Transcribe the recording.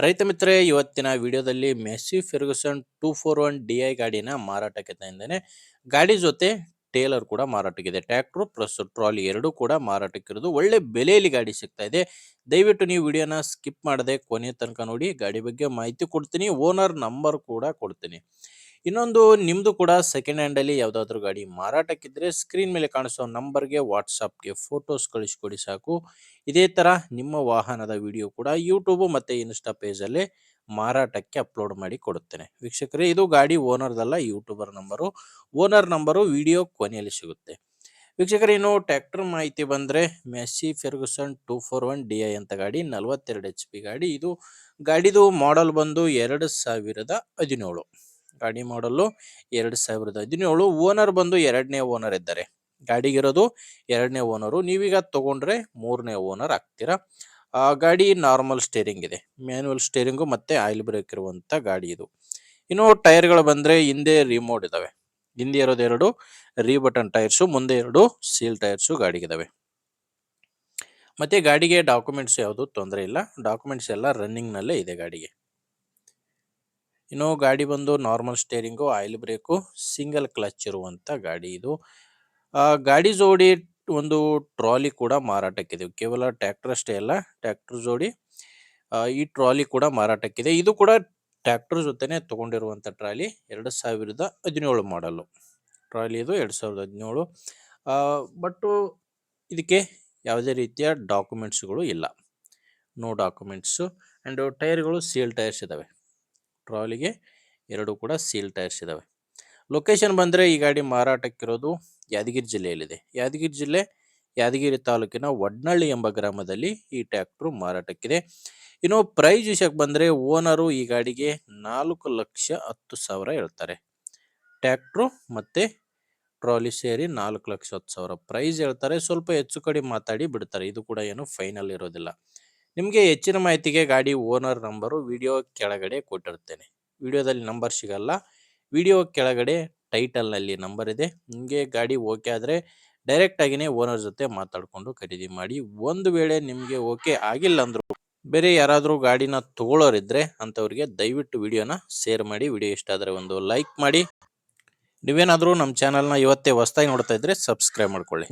ರೈತ ಮಿತ್ರರೇ, ಇವತ್ತಿನ ವಿಡಿಯೋದಲ್ಲಿ ಮೆಸ್ಸಿ ಫೆರ್ಗುಸನ್ 241 DI ಗಾಡಿನ ಮಾರಾಟಕ್ಕೆ ತಂದಿದ್ದೇನೆ. ಗಾಡಿ ಜೊತೆ ಟೇಲರ್ ಕೂಡ ಮಾರಾಟಕ್ಕಿದೆ. ಟ್ರ್ಯಾಕ್ಟರ್ ಪ್ಲಸ್ ಟ್ರಾಲಿ ಎರಡೂ ಕೂಡ ಮಾರಾಟಕ್ಕಿರೋದು. ಒಳ್ಳೆ ಬೆಲೆಯಲ್ಲಿ ಗಾಡಿ ಸಿಗ್ತಾ ಇದೆ. ದಯವಿಟ್ಟು ನೀವು ವಿಡಿಯೋನ ಸ್ಕಿಪ್ ಮಾಡದೆ ಕೊನೆ ತನಕ ನೋಡಿ. ಗಾಡಿ ಬಗ್ಗೆ ಮಾಹಿತಿ ಕೊಡ್ತೀನಿ, ಓನರ್ ನಂಬರ್ ಕೂಡ ಕೊಡ್ತೀನಿ. ಇನ್ನೊಂದು, ನಿಮ್ದು ಕೂಡ ಸೆಕೆಂಡ್ ಹ್ಯಾಂಡ್ ಅಲ್ಲಿ ಯಾವ್ದಾದ್ರು ಗಾಡಿ ಮಾರಾಟಕ್ಕಿದ್ರೆ ಸ್ಕ್ರೀನ್ ಮೇಲೆ ಕಾಣಿಸೋ ನಂಬರ್ಗೆ ವಾಟ್ಸಪ್ಗೆ ಫೋಟೋಸ್ ಕಳಿಸ್ಕೊಡಿ ಸಾಕು. ಇದೇ ತರ ನಿಮ್ಮ ವಾಹನದ ವಿಡಿಯೋ ಕೂಡ ಯೂಟ್ಯೂಬ್ ಮತ್ತೆ ಇನ್ಸ್ಟಾ ಪೇಜ್ ಅಲ್ಲಿ ಮಾರಾಟಕ್ಕೆ ಅಪ್ಲೋಡ್ ಮಾಡಿ ಕೊಡುತ್ತೇನೆ. ವೀಕ್ಷಕರೇ, ಇದು ಗಾಡಿ ಓನರ್ದಲ್ಲ, youtuber number. Owner number video ಕೊನೆಯಲ್ಲಿ ಸಿಗುತ್ತೆ. ವೀಕ್ಷಕರೇ, ಇನ್ನು ಟ್ರ್ಯಾಕ್ಟರ್ ಮಾಹಿತಿ ಬಂದ್ರೆ ಮೆಸ್ಸಿ ಫೆರ್ಗುಸನ್ 241 DI ಅಂತ ಗಾಡಿ 42 HP ಗಾಡಿ. ಇದು ಗಾಡಿದು ಮಾಡೆಲ್ ಬಂದು 2017. ಗಾಡಿ ಮಾಡಲು 2017. ಓನರ್ ಬಂದು ಎರಡನೇ ಓನರ್ ಇದ್ದಾರೆ. ಗಾಡಿಗಿರೋದು ಎರಡನೇ ಓನರು. ನೀವೀಗ ತಗೊಂಡ್ರೆ ಮೂರನೇ ಓನರ್ ಆಗ್ತೀರಾ. ಗಾಡಿ ನಾರ್ಮಲ್ ಸ್ಟೇರಿಂಗ್ ಇದೆ, ಮ್ಯಾನ್ಯುವಲ್ ಸ್ಟೇರಿಂಗು ಮತ್ತೆ ಆಯಿಲ್ ಬ್ರೇಕ್ ಇರುವಂತ ಗಾಡಿ ಇದು. ಇನ್ನು ಟೈರ್ಗಳು ಬಂದ್ರೆ ಹಿಂದೆ ರಿಮೋಟ್ ಇದಾವೆ. ಹಿಂದೆ ಇರೋದು ಎರಡು ರೀಬಟನ್ ಟೈರ್ಸು, ಮುಂದೆ ಎರಡು ಸೀಲ್ ಟೈರ್ಸು ಗಾಡಿಗಿದಾವೆ. ಮತ್ತೆ ಗಾಡಿಗೆ ಡಾಕ್ಯುಮೆಂಟ್ಸ್ ಯಾವುದು ತೊಂದರೆ ಇಲ್ಲ. ಡಾಕ್ಯುಮೆಂಟ್ಸ್ ಎಲ್ಲ ರನ್ನಿಂಗ್ ನಲ್ಲೇ ಇದೆ ಗಾಡಿಗೆ. ಇನ್ನು ಗಾಡಿ ಬಂದು normal steering, oil break, single clutch ಇರುವಂತ ಗಾಡಿ ಇದು. ಗಾಡಿ ಜೋಡಿ ಒಂದು ಟ್ರಾಲಿ ಕೂಡ ಮಾರಾಟಕ್ಕಿದೆ. ಕೇವಲ ಟ್ರ್ಯಾಕ್ಟರ್ ಅಷ್ಟೇ ಅಲ್ಲ, ಟ್ರ್ಯಾಕ್ಟರ್ ಜೋಡಿ ಈ ಟ್ರಾಲಿ ಕೂಡ ಮಾರಾಟಕ್ಕಿದೆ. ಇದು ಕೂಡ ಟ್ರ್ಯಾಕ್ಟರ್ ಜೊತೆನೆ ತಗೊಂಡಿರುವಂತ ಟ್ರಾಲಿ. 2017 ಮಾಡಲು ಟ್ರಾಲಿ ಇದು 2017. ಬಟ್ ಇದಕ್ಕೆ ಯಾವುದೇ ರೀತಿಯ ಡಾಕ್ಯುಮೆಂಟ್ಸ್ಗಳು ಇಲ್ಲ, ನೋ ಡಾಕ್ಯುಮೆಂಟ್ಸು. ಆ್ಯಂಡ್ ಟೈರ್ಗಳು ಸೀಲ್ ಟೈರ್ಸ್ ಇದಾವೆ. ಟ್ರಾಲಿಗೆ ಎರಡು ಕೂಡ ಸೀಲ್ ಟೈರ್ಸ್ ಇದಾವೆ. ಲೊಕೇಶನ್ ಬಂದರೆ ಈ ಗಾಡಿ ಮಾರಾಟಕ್ಕಿರೋದು ಯಾದಗಿರಿ ಜಿಲ್ಲೆಯಲ್ಲಿದೆ. ಯಾದಗಿರಿ ಜಿಲ್ಲೆ, ಯಾದಗಿರಿ ತಾಲೂಕಿನ ವಡ್ನಳ್ಳಿ ಎಂಬ ಗ್ರಾಮದಲ್ಲಿ ಈ ಟ್ರ್ಯಾಕ್ಟರ್ ಮಾರಾಟಕ್ಕಿದೆ. ಇನ್ನು ಪ್ರೈಸ್ ವಿಷಯಕ್ಕೆ ಬಂದರೆ ಓನರು ಈ ಗಾಡಿಗೆ 4,10,000 ಹೇಳ್ತಾರೆ. ಟ್ರ್ಯಾಕ್ಟ್ರು ಮತ್ತೆ ಟ್ರಾಲಿ ಸೇರಿ 4,10,000 ಪ್ರೈಸ್ ಹೇಳ್ತಾರೆ. ಸ್ವಲ್ಪ ಹೆಚ್ಚು ಕಡಿಮೆ ಮಾತಾಡಿ ಬಿಡ್ತಾರೆ. ಇದು ಕೂಡ ಏನು ಫೈನಲ್ ಇರೋದಿಲ್ಲ. ನಿಮಗೆ ಹೆಚ್ಚಿನ ಮಾಹಿತಿಗೆ ಗಾಡಿ ಓನರ್ ನಂಬರು ವಿಡಿಯೋ ಕೆಳಗಡೆ ಕೊಟ್ಟಿರ್ತೇನೆ. ವಿಡಿಯೋದಲ್ಲಿ ನಂಬರ್ ಸಿಗಲ್ಲ, ವಿಡಿಯೋ ಕೆಳಗಡೆ ಟೈಟಲ್ನಲ್ಲಿ ನಂಬರ್ ಇದೆ. ನಿಮಗೆ ಗಾಡಿ ಓಕೆ ಆದರೆ ಡೈರೆಕ್ಟ್ ಆಗಿನೇ ಓನರ್ ಜೊತೆ ಮಾತಾಡಿಕೊಂಡು ಖರೀದಿ ಮಾಡಿ. ಒಂದು ವೇಳೆ ನಿಮಗೆ ಓಕೆ ಆಗಿಲ್ಲ ಅಂದ್ರು ಬೇರೆ ಯಾರಾದರೂ ಗಾಡಿನ ತಗೊಳ್ಳೋರಿದ್ರೆ ಅಂಥವ್ರಿಗೆ ದಯವಿಟ್ಟು ವಿಡಿಯೋನ ಶೇರ್ ಮಾಡಿ. ವಿಡಿಯೋ ಇಷ್ಟ ಆದರೆ ಒಂದು ಲೈಕ್ ಮಾಡಿ. ನೀವೇನಾದರೂ ನಮ್ಮ ಚಾನಲ್ನ ಇವತ್ತೇ ಹೊಸದಾಗಿ ನೋಡ್ತಾ ಇದ್ರೆ ಸಬ್ಸ್ಕ್ರೈಬ್ ಮಾಡ್ಕೊಳ್ಳಿ.